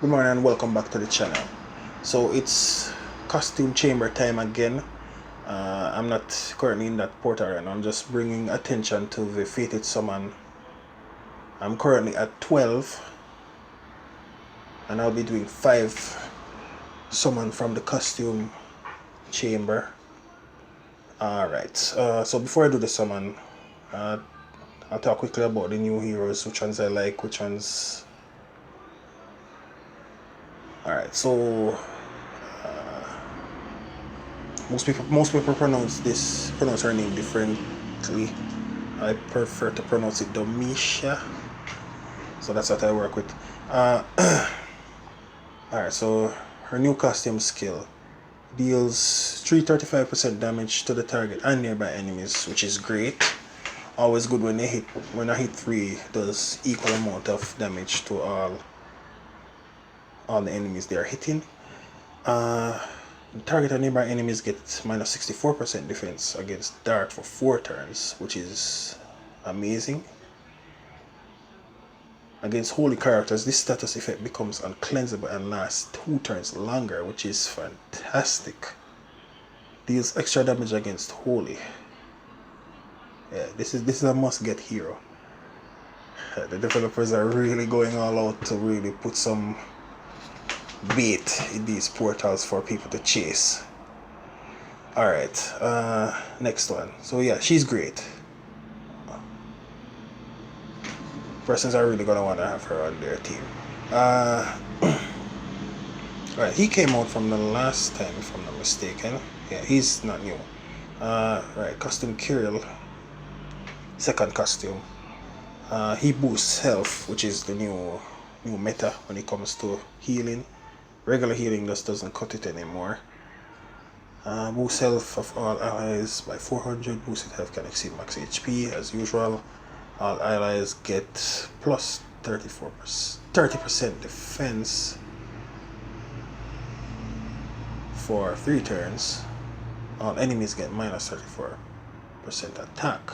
Good morning and welcome back to the channel. So it's costume chamber time again. I'm not currently in that port area. I'm just bringing attention to the fated summon. I'm currently at 12 and I'll be doing 5 summon from the costume chamber. Alright, so before I do the summon, I'll talk quickly about the new heroes, which ones I like, which ones... Alright, so most people pronounce her name differently. I prefer to pronounce it Domitia, so that's what I work with. Alright, so her new costume skill deals 335% damage to the target and nearby enemies, which is great. Always good when I hit 3 does equal amount of damage to all the enemies they are hitting. Target and nearby enemies get minus 64% defense against dart for 4 turns, which is amazing. Against holy characters, this status effect becomes uncleansable and lasts 2 turns longer, which is fantastic. Deals extra damage against holy. Yeah, this is a must-get hero. The developers are really going all out to really put some bait in these portals for people to chase. Alright, next one. So yeah, she's great. Persons are really gonna want to have her on their team. Right, he came out from the last time, if I'm not mistaken. Yeah, he's not new. Right, costume Kirill, second costume. He boosts health, which is the new meta when it comes to healing. Regular healing just doesn't cut it anymore. Boost health of all allies by 400. Boosted health can exceed max HP as usual. All allies get plus 30% defense for 3 turns. All enemies get minus 34% attack.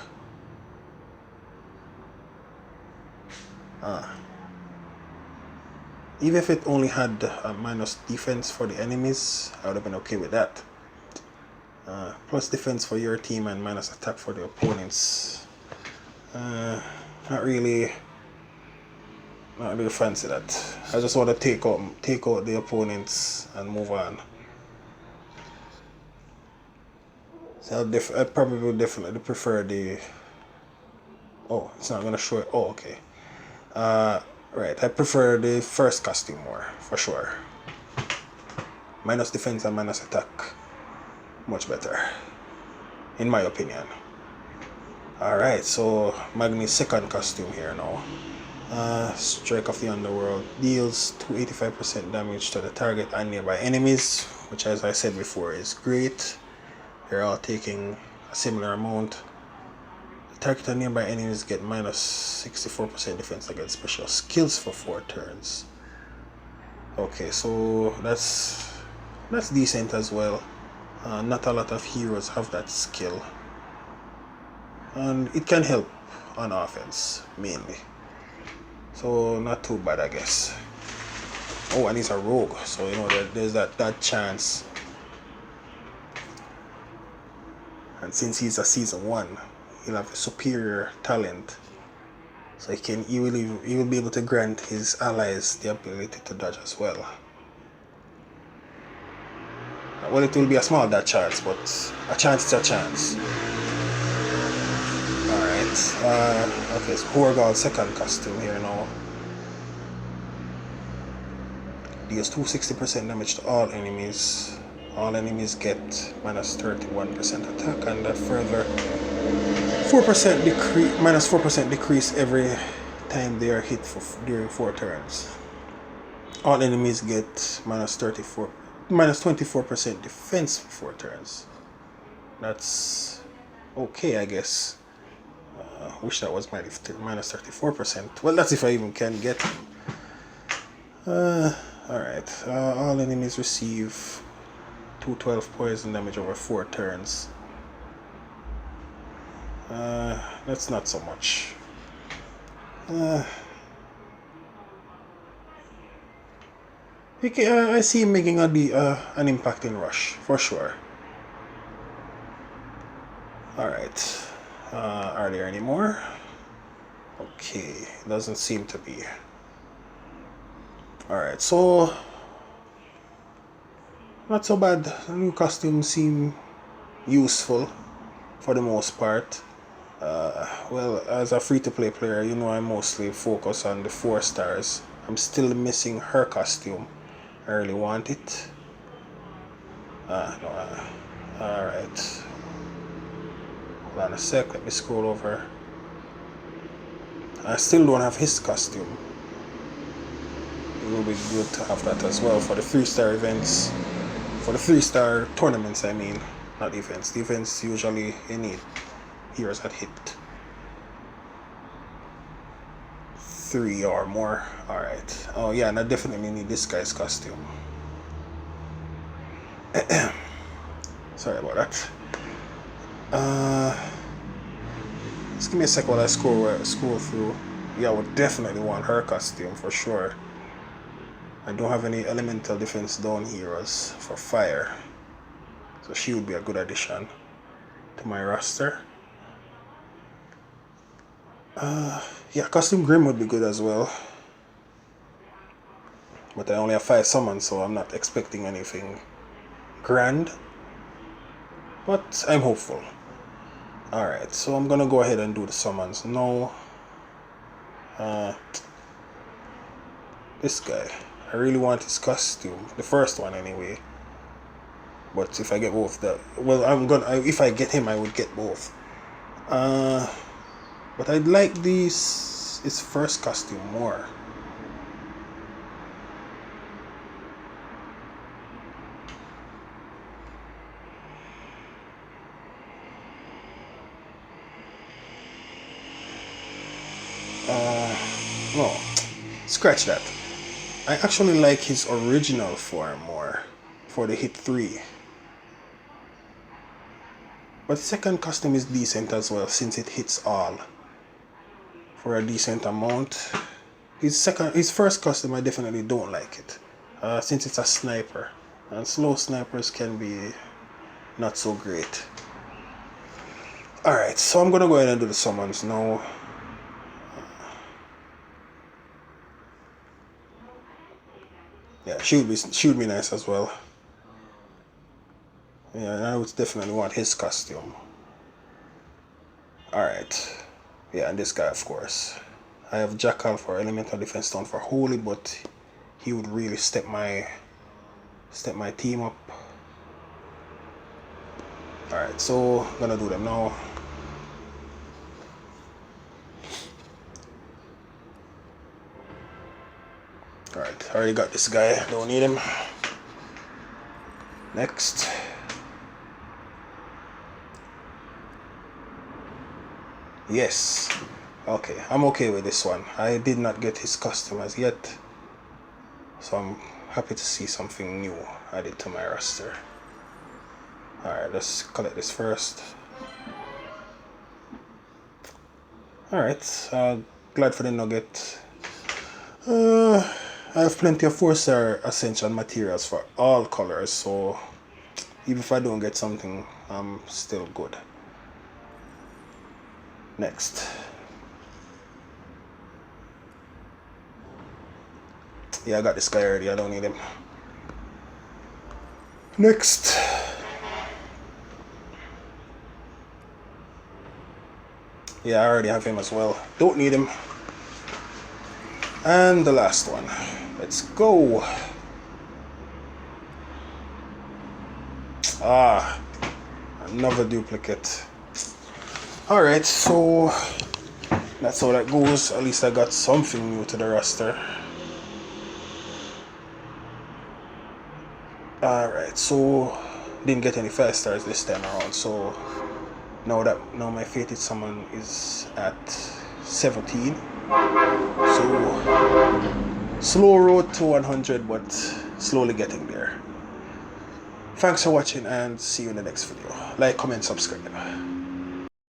Even if it only had a minus defense for the enemies, I would have been okay with that. Plus defense for your team and minus attack for the opponents. Not really fancy that. I just want to take out the opponents and move on. So I probably would definitely prefer the... Oh, it's not gonna show it. Oh, okay. Right, I prefer the first costume more, for sure. Minus defense and minus attack. Much better, in my opinion. Alright, so Magni's second costume here now. Strike of the Underworld deals 285% damage to the target and nearby enemies, which, as I said before, is great. They're all taking a similar amount. The target and nearby enemies get minus 64% defense against special skills for 4 turns. Okay, so that's decent as well. Not a lot of heroes have that skill, and it can help on offense mainly, so not too bad, I guess. Oh, and he's a rogue, so you know there's that chance. And since he's a season 1, he'll have a superior talent, so he will be able to grant his allies the ability to dodge as well. Well, it will be a small that chance, but a chance is a chance. Alright, okay, so Horgal's second costume here now. Deals 260% damage to all enemies. All enemies get minus 31% attack and a further 4% decrease, minus 4% decrease every time they are hit during 4 turns. All enemies get minus 24% defense for 4 turns. That's okay, I guess. Wish that was minus 34%. Well, that's if I even can get them. Alright. All enemies receive 212 poison damage over 4 turns. That's not so much. I see him making an impact in Rush, for sure. Alright. Are there any more? Okay, doesn't seem to be. Alright, so not so bad. The new costumes seem useful for the most part. Well, as a free-to-play player, you know I mostly focus on the 4 stars. I'm still missing her costume. I really want it. No. Alright. Hold on a sec, let me scroll over. I still don't have his costume. It will be good to have that as well for the 3-star events. For the 3-star tournaments, I mean. Not events. The events usually you need heroes that hit 3 or more. Alright. Oh yeah, and I definitely need this guy's costume. Sorry about that. Just give me a sec while I scroll through. Yeah, I would definitely want her costume for sure. I don't have any elemental defense down heroes for fire, so she would be a good addition to my roster. Yeah, costume Grim would be good as well, but I only have 5 summons, so I'm not expecting anything grand, but I'm hopeful. Alright, so I'm gonna go ahead and do the summons now. This guy, I really want his costume, the first one anyway. But if I get both, if I get him, I would get both. But I'd like his first costume more. No, scratch that. I actually like his original form more for the hit 3. But the second costume is decent as well since it hits all for a decent amount. His first costume, I definitely don't like it since it's a sniper, and slow snipers can be not so great. Alright, so I'm gonna go ahead and do the summons now. Yeah, she would be nice as well. Yeah, and I would definitely want his costume. Alright. Yeah, and this guy, of course. I have Jackal for elemental defense down for holy, but he would really step my team up. Alright, so I'm gonna do them now. Alright, I already got this guy, don't need him. Next. Yes. Okay, I'm okay with this one. I did not get his costume as yet, so I'm happy to see something new added to my roster. Alright, let's collect this first. Alright, glad for the nugget. I have plenty of 4-star Ascension materials for all colors, so even if I don't get something, I'm still good. Next. Yeah, I got this guy already, I don't need him. Next. Yeah, I already have him as well. Don't need him. And the last one. Let's go. Another duplicate. Alright, so that's how that goes. At least I got something new to the roster. Alright, so didn't get any 5 stars this time around, so now my fated summon is at 17. So slow road to 100, but slowly getting there. Thanks for watching and see you in the next video. Like, comment, subscribe.